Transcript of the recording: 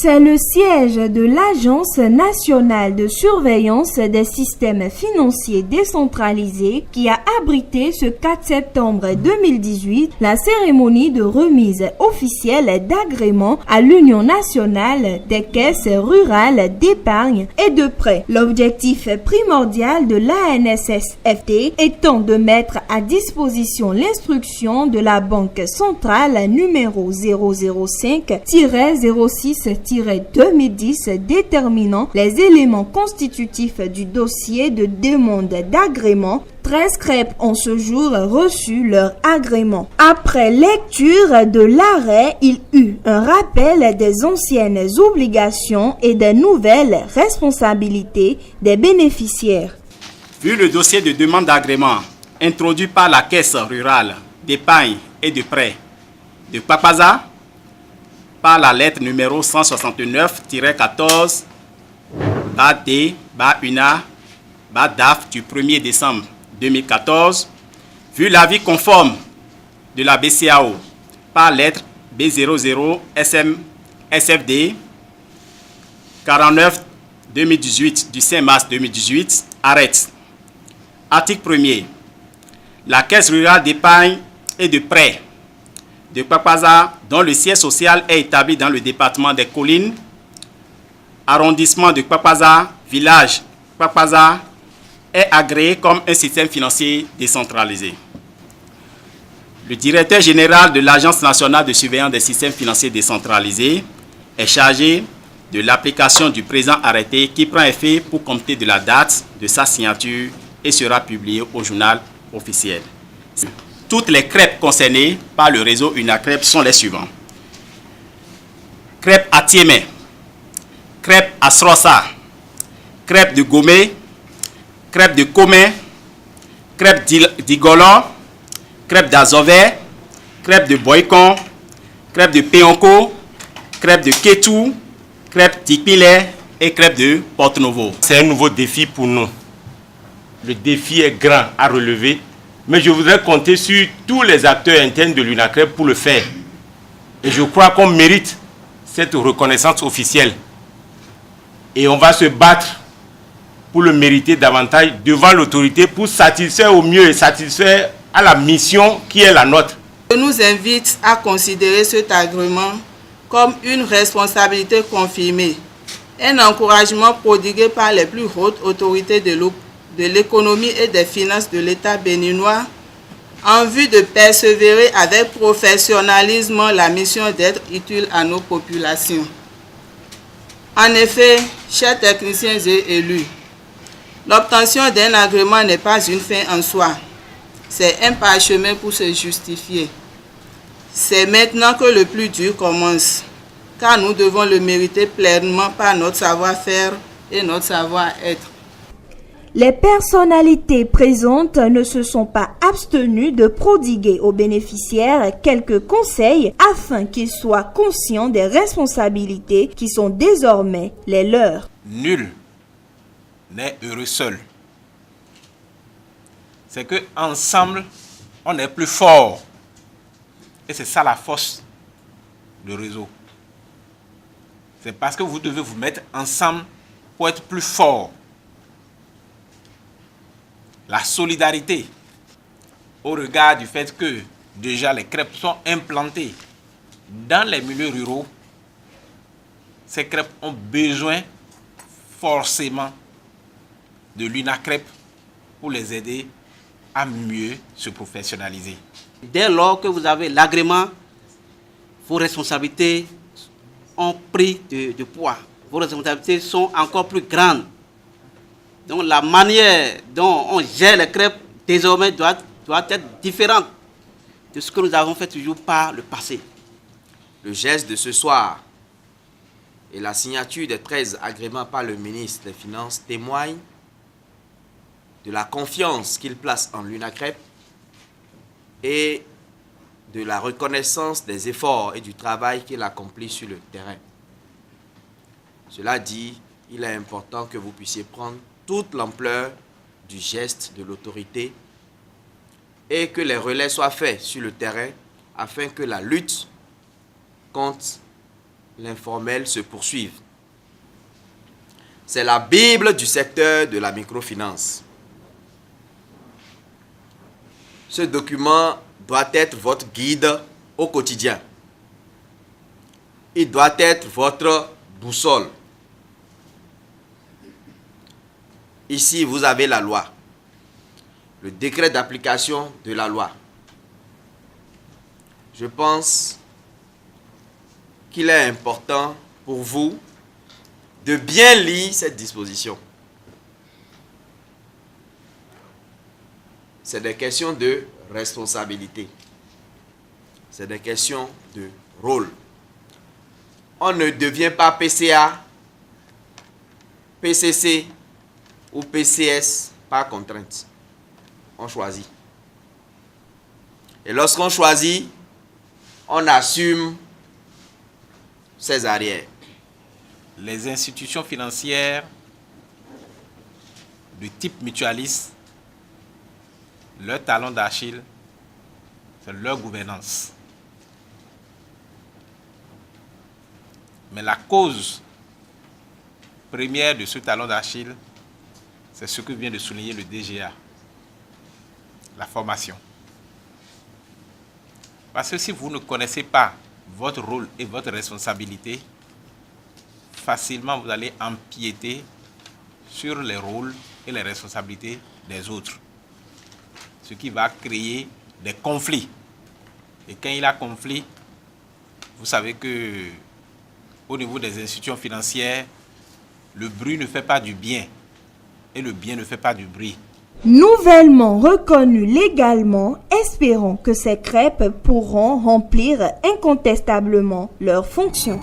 C'est le siège de l'Agence nationale de surveillance des systèmes financiers décentralisés qui a abrité ce 4 septembre 2018 la cérémonie de remise officielle d'agrément à l'Union nationale des caisses rurales d'épargne et de prêt. L'objectif primordial de l'ANSSFT étant de mettre à disposition l'instruction de la Banque centrale numéro 005-06-2010 déterminant les éléments constitutifs du dossier de demande d'agrément. 13 crêpes ont ce jour reçu leur agrément. Après lecture de l'arrêt, il eut un rappel des anciennes obligations et des nouvelles responsabilités des bénéficiaires. Vu le dossier de demande d'agrément introduit par la Caisse rurale d'épargne et de prêt de Kpakpaza, par la lettre numéro 169-14 BAD-UNA-DAF du 1er décembre 2014, vu l'avis conforme de la BCAO par lettre B00 SFD 49-2018 du 5 mars 2018, arrête. Article 1er. La Caisse rurale d'épargne et de prêt de Kpakpaza, dont le siège social est établi dans le département des Collines, arrondissement de Kpakpaza, village Kpakpaza, est agréé comme un système financier décentralisé. Le directeur général de l'Agence nationale de surveillance des systèmes financiers décentralisés est chargé de l'application du présent arrêté qui prend effet pour compter de la date de sa signature et sera publié au journal officiel. Toutes les crêpes concernées par le réseau UNACREP sont les suivants. Crêpes à Tiémé, crêpes à Srossa, crêpes de Gomé, crêpes de Comé, crêpes d'Igolon, crêpes d'Azové, crêpes de Boycon, crêpes de Péonko, crêpes de Kétou, crêpes d'Ikpilé et crêpes de Porto-Novo. C'est un nouveau défi pour nous. Le défi est grand à relever, mais je voudrais compter sur tous les acteurs internes de l'UNACREP pour le faire. Et je crois qu'on mérite cette reconnaissance officielle. Et on va se battre pour le mériter davantage devant l'autorité pour satisfaire au mieux et satisfaire à la mission qui est la nôtre. Je nous invite à considérer cet agrément comme une responsabilité confirmée, un encouragement prodigué par les plus hautes autorités de l'économie et des finances de l'État béninois en vue de persévérer avec professionnalisme la mission d'être utile à nos populations. En effet, chers techniciens et élus, l'obtention d'un agrément n'est pas une fin en soi, c'est un parchemin pour se justifier. C'est maintenant que le plus dur commence, car nous devons le mériter pleinement par notre savoir-faire et notre savoir-être. Les personnalités présentes ne se sont pas abstenues de prodiguer aux bénéficiaires quelques conseils afin qu'ils soient conscients des responsabilités qui sont désormais les leurs. Nul n'est heureux seul. C'est que ensemble, on est plus fort. Et c'est ça la force du réseau. C'est parce que vous devez vous mettre ensemble pour être plus fort. La solidarité, au regard du fait que déjà les crêpes sont implantées dans les milieux ruraux, ces crêpes ont besoin forcément de l'UNACREP pour les aider à mieux se professionnaliser. Dès lors que vous avez l'agrément, vos responsabilités ont pris de poids. Vos responsabilités sont encore plus grandes. Donc la manière dont on gère les crêpes désormais doit être différente de ce que nous avons fait toujours par le passé. Le geste de ce soir et la signature des 13 agréments par le ministre des Finances témoignent de la confiance qu'il place en l'UNACREP et de la reconnaissance des efforts et du travail qu'il accomplit sur le terrain. Cela dit, il est important que vous puissiez prendre toute l'ampleur du geste de l'autorité et que les relais soient faits sur le terrain afin que la lutte contre l'informel se poursuivent. C'est la Bible du secteur de la microfinance. Ce document doit être votre guide au quotidien. Il doit être votre boussole. Ici, vous avez la loi, le décret d'application de la loi. Je pense qu'il est important pour vous de bien lire cette disposition. C'est des questions de responsabilité. C'est des questions de rôle. On ne devient pas PCA, PCC ou PCS par contrainte. On choisit. Et lorsqu'on choisit, on assume ses arrières. Les institutions financières de type mutualiste, leur talon d'Achille, c'est leur gouvernance. Mais la cause première de ce talon d'Achille, c'est ce que vient de souligner le DGA, la formation. Parce que si vous ne connaissez pas votre rôle et votre responsabilité, facilement vous allez empiéter sur les rôles et les responsabilités des autres. Ce qui va créer des conflits. Et quand il y a conflit, vous savez que au niveau des institutions financières, le bruit ne fait pas du bien et le bien ne fait pas du bruit. Nouvellement reconnus légalement, espérons que ces crêpes pourront remplir incontestablement leurs fonctions.